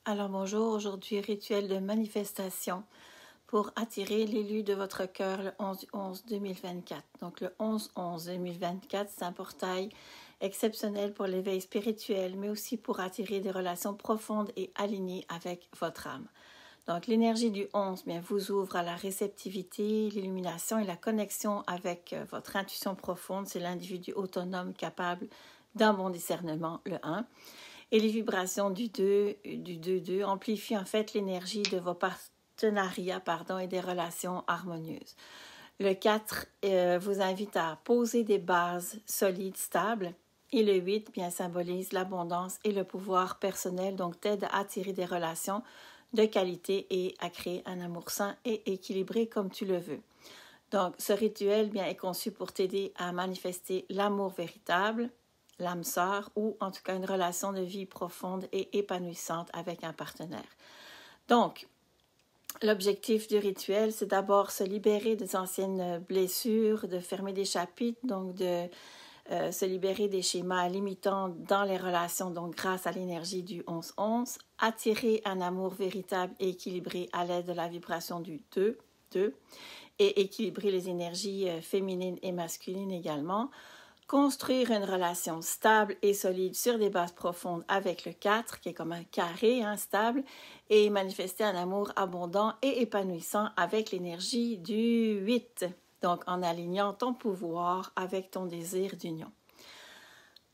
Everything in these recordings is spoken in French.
Alors bonjour, aujourd'hui rituel de manifestation pour attirer l'élu de votre cœur le 11-11-2024. Donc le 11-11-2024, c'est un portail exceptionnel pour l'éveil spirituel, mais aussi pour attirer des relations profondes et alignées avec votre âme. Donc l'énergie du 11 bien, vous ouvre à la réceptivité, l'illumination et la connexion avec votre intuition profonde. C'est l'individu autonome capable d'un bon discernement, le 1. Et les vibrations du 2 amplifient en fait l'énergie de vos partenariats et des relations harmonieuses. Le 4 vous invite à poser des bases solides, stables. Et le 8 bien, symbolise l'abondance et le pouvoir personnel, donc t'aide à attirer des relations de qualité et à créer un amour sain et équilibré comme tu le veux. Donc, ce rituel bien, est conçu pour t'aider à manifester l'amour véritable, l'âme sœur ou en tout cas une relation de vie profonde et épanouissante avec un partenaire. Donc, l'objectif du rituel, c'est d'abord se libérer des anciennes blessures, de fermer des chapitres, donc de se libérer des schémas limitants dans les relations, donc grâce à l'énergie du 11-11, attirer un amour véritable et équilibré à l'aide de la vibration du 2 et équilibrer les énergies féminines et masculines également. Construire une relation stable et solide sur des bases profondes avec le 4, qui est comme un carré stable, et manifester un amour abondant et épanouissant avec l'énergie du 8, donc en alignant ton pouvoir avec ton désir d'union.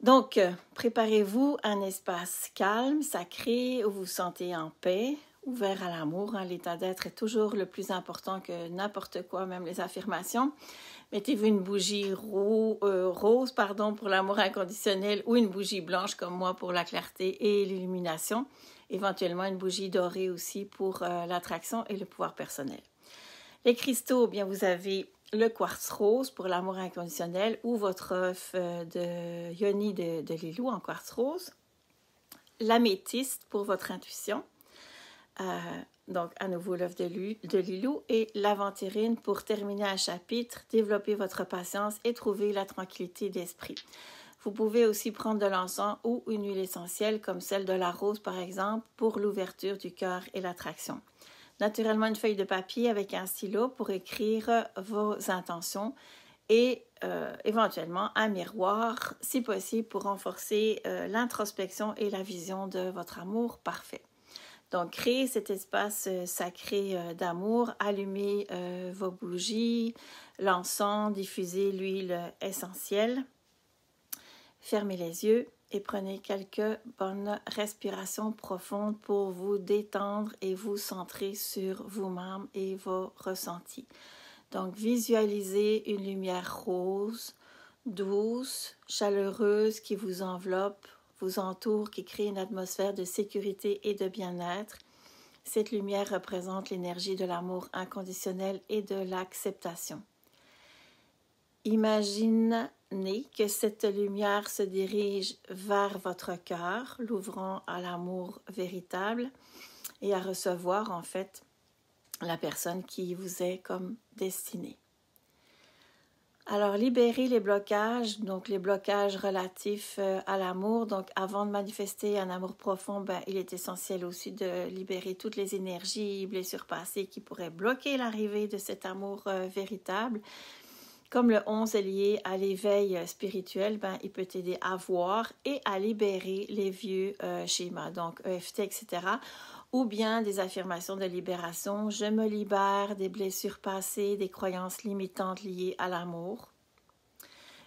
Donc, préparez-vous un espace calme, sacré, où vous vous sentez en paix, ouvert à l'amour. L'état d'être est toujours le plus important que n'importe quoi, même les affirmations. Mettez-vous une bougie rose pour l'amour inconditionnel ou une bougie blanche comme moi pour la clarté et l'illumination. Éventuellement une bougie dorée aussi pour l'attraction et le pouvoir personnel. Les cristaux, bien vous avez le quartz rose pour l'amour inconditionnel ou votre œuf de yoni de Lilou en quartz rose. L'améthyste pour votre intuition. Donc, à nouveau, l'œuf de Lilou et l'aventurine pour terminer un chapitre, développer votre patience et trouver la tranquillité d'esprit. Vous pouvez aussi prendre de l'encens ou une huile essentielle comme celle de la rose, par exemple, pour l'ouverture du cœur et l'attraction. Naturellement, une feuille de papier avec un stylo pour écrire vos intentions et éventuellement un miroir, si possible, pour renforcer l'introspection et la vision de votre amour parfait. Donc, créez cet espace sacré d'amour, allumez vos bougies, l'encens, diffusez l'huile essentielle, fermez les yeux et prenez quelques bonnes respirations profondes pour vous détendre et vous centrer sur vous-même et vos ressentis. Donc, visualisez une lumière rose, douce, chaleureuse qui vous enveloppe, vous entoure, qui crée une atmosphère de sécurité et de bien-être. Cette lumière représente l'énergie de l'amour inconditionnel et de l'acceptation. Imaginez que cette lumière se dirige vers votre cœur, l'ouvrant à l'amour véritable et à recevoir en fait la personne qui vous est comme destinée. Alors, libérez les blocages, donc les blocages relatifs à l'amour. Donc, avant de manifester un amour profond, il est essentiel aussi de libérer toutes les énergies, blessures passées qui pourraient bloquer l'arrivée de cet amour véritable. Comme le 11 est lié à l'éveil spirituel, il peut t'aider à voir et à libérer les vieux schémas, donc EFT, etc., ou bien des affirmations de libération. Je me libère des blessures passées, des croyances limitantes liées à l'amour.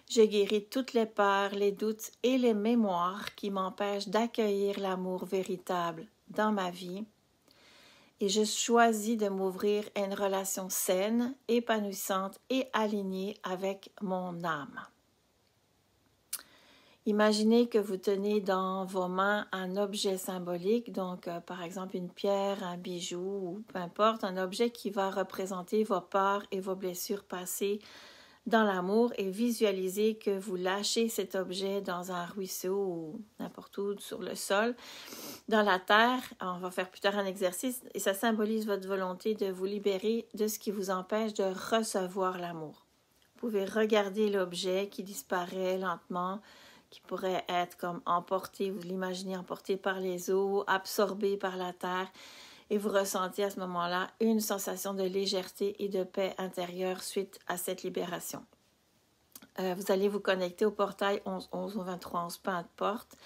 Je guéris toutes les peurs, les doutes et les mémoires qui m'empêchent d'accueillir l'amour véritable dans ma vie. Et je choisis de m'ouvrir à une relation saine, épanouissante et alignée avec mon âme. Imaginez que vous tenez dans vos mains un objet symbolique, donc par exemple une pierre, un bijou ou peu importe, un objet qui va représenter vos peurs et vos blessures passées dans l'amour et visualisez que vous lâchez cet objet dans un ruisseau ou n'importe où sur le sol, dans la terre. On va faire plus tard un exercice et ça symbolise votre volonté de vous libérer de ce qui vous empêche de recevoir l'amour. Vous pouvez regarder l'objet qui disparaît lentement, qui pourrait être comme emporté, vous l'imaginez emporté par les eaux, absorbé par la terre, et vous ressentez à ce moment-là une sensation de légèreté et de paix intérieure suite à cette libération. Vous allez vous connecter au portail 11-11 ou 23-11, peu importe.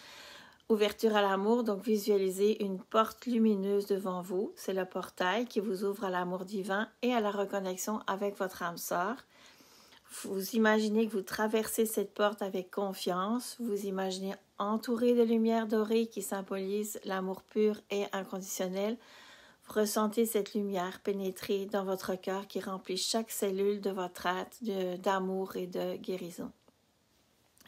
Ouverture à l'amour, donc visualisez une porte lumineuse devant vous. C'est le portail qui vous ouvre à l'amour divin et à la reconnexion avec votre âme sœur. Vous imaginez que vous traversez cette porte avec confiance. Vous imaginez entouré de lumière dorée qui symbolise l'amour pur et inconditionnel. Vous ressentez cette lumière pénétrer dans votre cœur qui remplit chaque cellule de votre être d'amour et de guérison.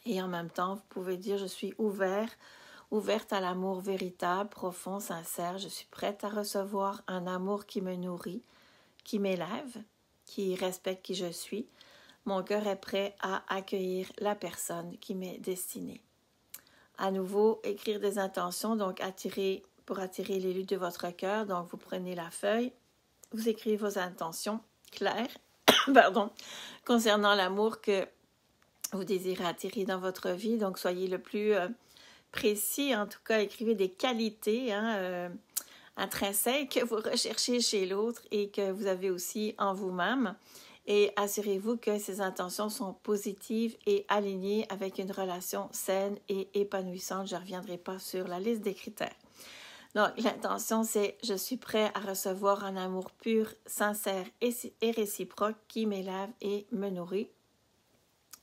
Et en même temps, vous pouvez dire « Je suis ouverte à l'amour véritable, profond, sincère. Je suis prête à recevoir un amour qui me nourrit, qui m'élève, qui respecte qui je suis. Mon cœur est prêt à accueillir la personne qui m'est destinée. » À nouveau, écrire des intentions, donc pour attirer l'élu de votre cœur. Donc, vous prenez la feuille, vous écrivez vos intentions claires concernant l'amour que vous désirez attirer dans votre vie. Donc, soyez le plus précis. En tout cas, écrivez des qualités intrinsèques que vous recherchez chez l'autre et que vous avez aussi en vous-même. Et assurez-vous que ces intentions sont positives et alignées avec une relation saine et épanouissante. Je ne reviendrai pas sur la liste des critères. Donc, l'intention, c'est « Je suis prêt à recevoir un amour pur, sincère et réciproque qui m'élève et me nourrit.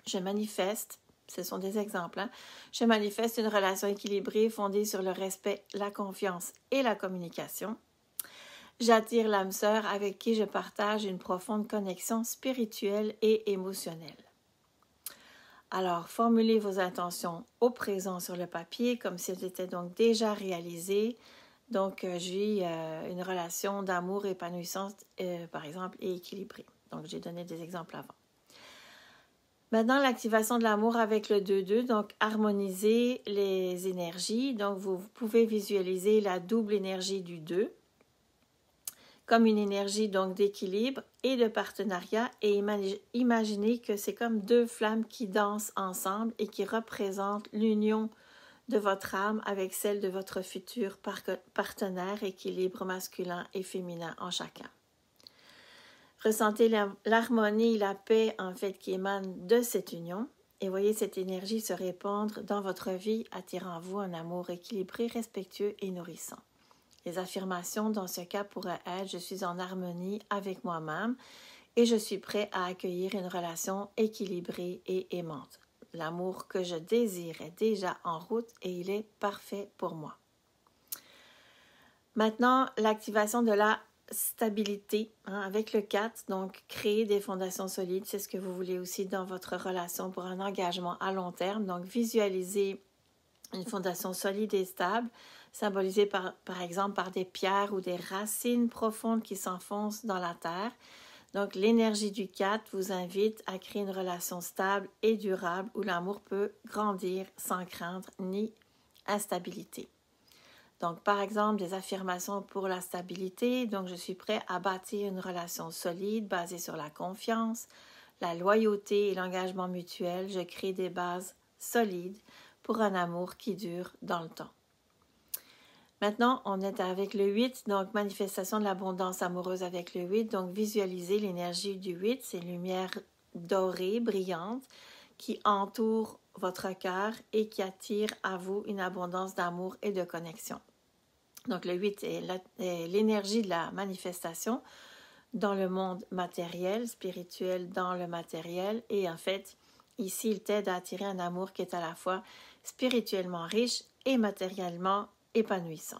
Je manifeste, ce sont des exemples, je manifeste une relation équilibrée fondée sur le respect, la confiance et la communication. J'attire l'âme sœur avec qui je partage une profonde connexion spirituelle et émotionnelle. » Alors, formulez vos intentions au présent sur le papier, comme si elles étaient donc déjà réalisées. Donc, j'ai une relation d'amour épanouissante, par exemple, et équilibrée. Donc, j'ai donné des exemples avant. Maintenant, l'activation de l'amour avec le 2-2, donc harmoniser les énergies. Donc, vous pouvez visualiser la double énergie du 2 comme une énergie donc d'équilibre et de partenariat et imaginez que c'est comme deux flammes qui dansent ensemble et qui représentent l'union de votre âme avec celle de votre futur partenaire, équilibre masculin et féminin en chacun. Ressentez l'harmonie et la paix en fait qui émanent de cette union et voyez cette énergie se répandre dans votre vie, attirant à vous un amour équilibré, respectueux et nourrissant. Les affirmations dans ce cas pourraient être « Je suis en harmonie avec moi-même et je suis prêt à accueillir une relation équilibrée et aimante. L'amour que je désire est déjà en route et il est parfait pour moi. » Maintenant, l'activation de la stabilité avec le 4, donc créer des fondations solides, c'est ce que vous voulez aussi dans votre relation pour un engagement à long terme. Donc, visualisez une fondation solide et stable, symbolisée par exemple par des pierres ou des racines profondes qui s'enfoncent dans la terre. Donc, l'énergie du 4 vous invite à créer une relation stable et durable où l'amour peut grandir sans craindre ni instabilité. Donc, par exemple, des affirmations pour la stabilité. Donc, je suis prêt à bâtir une relation solide basée sur la confiance, la loyauté et l'engagement mutuel. Je crée des bases solides pour un amour qui dure dans le temps. Maintenant, on est avec le 8, donc manifestation de l'abondance amoureuse avec le 8. Donc, visualisez l'énergie du 8, c'est une lumière dorée, brillante, qui entoure votre cœur et qui attire à vous une abondance d'amour et de connexion. Donc, le 8 est l'énergie de la manifestation dans le monde matériel, spirituel dans le matériel. Et en fait, ici, il t'aide à attirer un amour qui est à la fois spirituellement riche et matériellement épanouissant.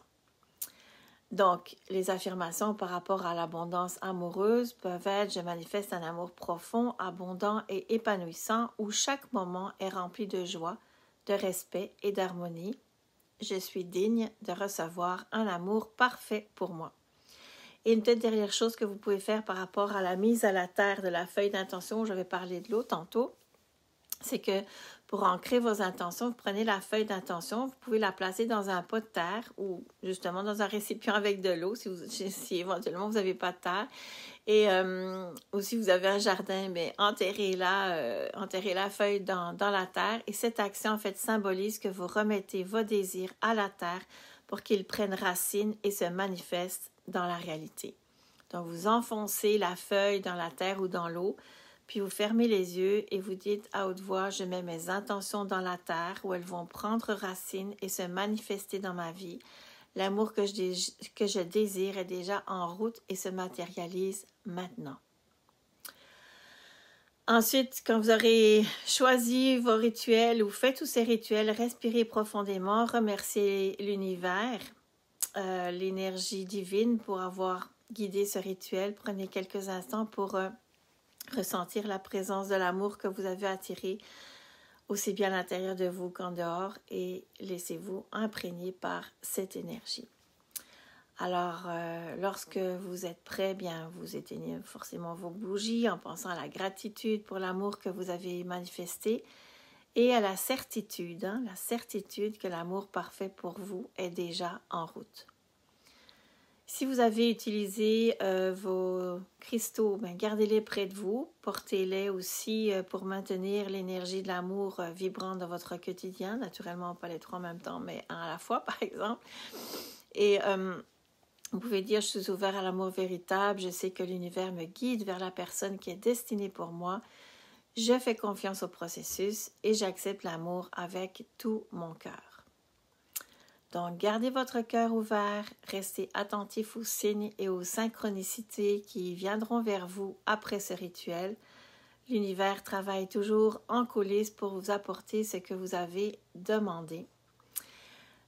Donc, les affirmations par rapport à l'abondance amoureuse peuvent être « Je manifeste un amour profond, abondant et épanouissant où chaque moment est rempli de joie, de respect et d'harmonie. Je suis digne de recevoir un amour parfait pour moi. » Et une toute dernière chose que vous pouvez faire par rapport à la mise à la terre de la feuille d'intention, je vais parler de l'eau tantôt, c'est que Pour ancrer vos intentions, vous prenez la feuille d'intention, vous pouvez la placer dans un pot de terre ou justement dans un récipient avec de l'eau si éventuellement vous n'avez pas de terre. Et ou si vous avez un jardin, mais enterrez la feuille dans la terre. Et cette action, en fait, symbolise que vous remettez vos désirs à la terre pour qu'ils prennent racine et se manifestent dans la réalité. Donc, vous enfoncez la feuille dans la terre ou dans l'eau, puis vous fermez les yeux et vous dites à haute voix, je mets mes intentions dans la terre où elles vont prendre racine et se manifester dans ma vie. L'amour que je désire est déjà en route et se matérialise maintenant. Ensuite, quand vous aurez choisi vos rituels ou fait tous ces rituels, respirez profondément, remerciez l'univers, l'énergie divine pour avoir guidé ce rituel. Prenez quelques instants pour ressentir la présence de l'amour que vous avez attiré aussi bien à l'intérieur de vous qu'en dehors et laissez-vous imprégner par cette énergie. Alors, lorsque vous êtes prêt, bien, vous éteignez forcément vos bougies en pensant à la gratitude pour l'amour que vous avez manifesté et à la certitude que l'amour parfait pour vous est déjà en route. Si vous avez utilisé vos cristaux, bien, gardez-les près de vous, portez-les aussi pour maintenir l'énergie de l'amour vibrante dans votre quotidien, naturellement pas les trois en même temps, mais un à la fois par exemple. Et vous pouvez dire, je suis ouvert à l'amour véritable, je sais que l'univers me guide vers la personne qui est destinée pour moi, je fais confiance au processus et j'accepte l'amour avec tout mon cœur. Donc, gardez votre cœur ouvert, restez attentif aux signes et aux synchronicités qui viendront vers vous après ce rituel. L'univers travaille toujours en coulisses pour vous apporter ce que vous avez demandé.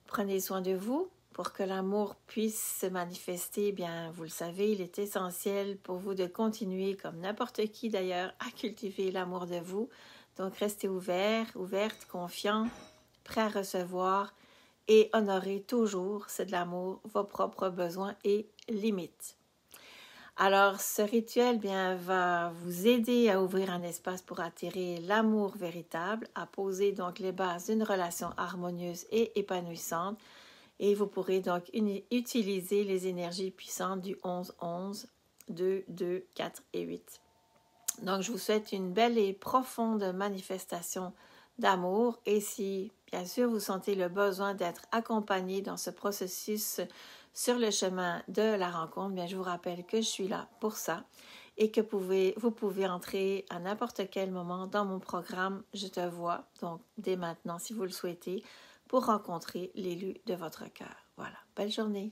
Prenez soin de vous. Pour que l'amour puisse se manifester, bien, vous le savez, il est essentiel pour vous de continuer, comme n'importe qui d'ailleurs, à cultiver l'amour de vous. Donc, restez ouvert, ouverte, confiant, prêt à recevoir et honorez toujours, c'est de l'amour, vos propres besoins et limites. Alors, ce rituel, bien, va vous aider à ouvrir un espace pour attirer l'amour véritable, à poser donc les bases d'une relation harmonieuse et épanouissante. Et vous pourrez donc utiliser les énergies puissantes du 11-11, 2, 2, 4 et 8. Donc, je vous souhaite une belle et profonde manifestation d'amour. Et si, bien sûr, vous sentez le besoin d'être accompagné dans ce processus sur le chemin de la rencontre, bien, je vous rappelle que je suis là pour ça et que vous pouvez entrer à n'importe quel moment dans mon programme « Je te vois », donc dès maintenant, si vous le souhaitez, pour rencontrer l'élu de votre cœur. Voilà, belle journée.